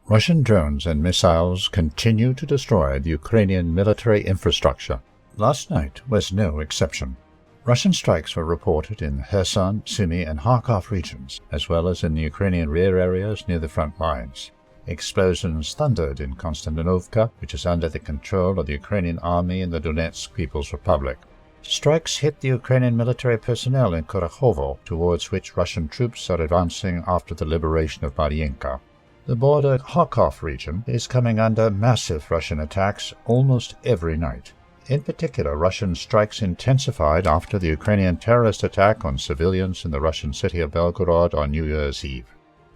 Russian drones and missiles continue to destroy the Ukrainian military infrastructure. Last night was no exception. Russian strikes were reported in Kherson, Sumy, and Kharkov regions, as well as in the Ukrainian rear areas near the front lines. Explosions thundered in Konstantinovka, which is under the control of the Ukrainian army in the Donetsk People's Republic. Strikes hit the Ukrainian military personnel in Kurakhovo, towards which Russian troops are advancing after the liberation of Mariinka. The border Kharkov region is coming under massive Russian attacks almost every night. In particular, Russian strikes intensified after the Ukrainian terrorist attack on civilians in the Russian city of Belgorod on New Year's Eve.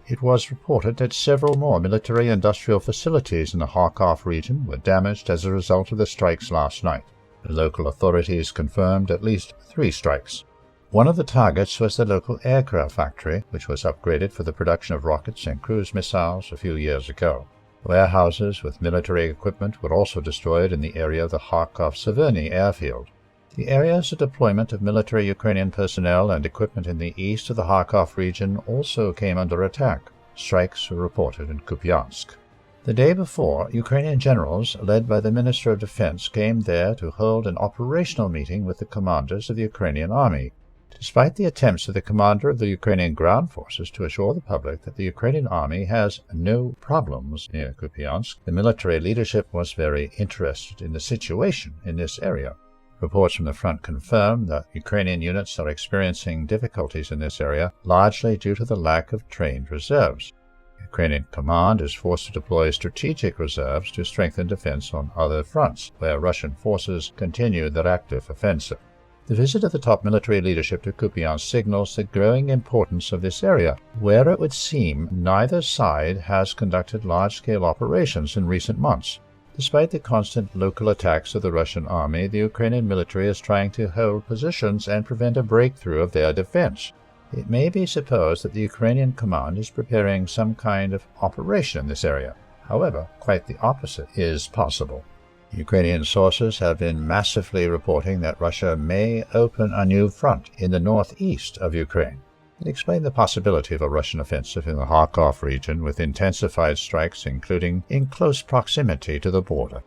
It was reported that several more military-industrial facilities in the Kharkov region were damaged as a result of the strikes last night. The local authorities confirmed at least 3 strikes. One of the targets was the local aircraft factory, which was upgraded for the production of rockets and cruise missiles a few years ago. Warehouses with military equipment were also destroyed in the area of the Kharkov-Severny airfield. The areas of deployment of military Ukrainian personnel and equipment in the east of the Kharkov region also came under attack. Strikes were reported in Kupiansk. The day before, Ukrainian generals, led by the Minister of Defense, came there to hold an operational meeting with the commanders of the Ukrainian army. Despite the attempts of the commander of the Ukrainian ground forces to assure the public that the Ukrainian army has no problems near Kupiansk, the military leadership was very interested in the situation in this area. Reports from the front confirm that Ukrainian units are experiencing difficulties in this area, largely due to the lack of trained reserves. The Ukrainian command is forced to deploy strategic reserves to strengthen defense on other fronts, where Russian forces continue their active offensive. The visit of the top military leadership to Kupiansk signals the growing importance of this area, where it would seem neither side has conducted large-scale operations in recent months. Despite the constant local attacks of the Russian army, the Ukrainian military is trying to hold positions and prevent a breakthrough of their defense. It may be supposed that the Ukrainian command is preparing some kind of operation in this area. However, quite the opposite is possible. Ukrainian sources have been massively reporting that Russia may open a new front in the northeast of Ukraine. It explained the possibility of a Russian offensive in the Kharkov region with intensified strikes, including in close proximity to the border.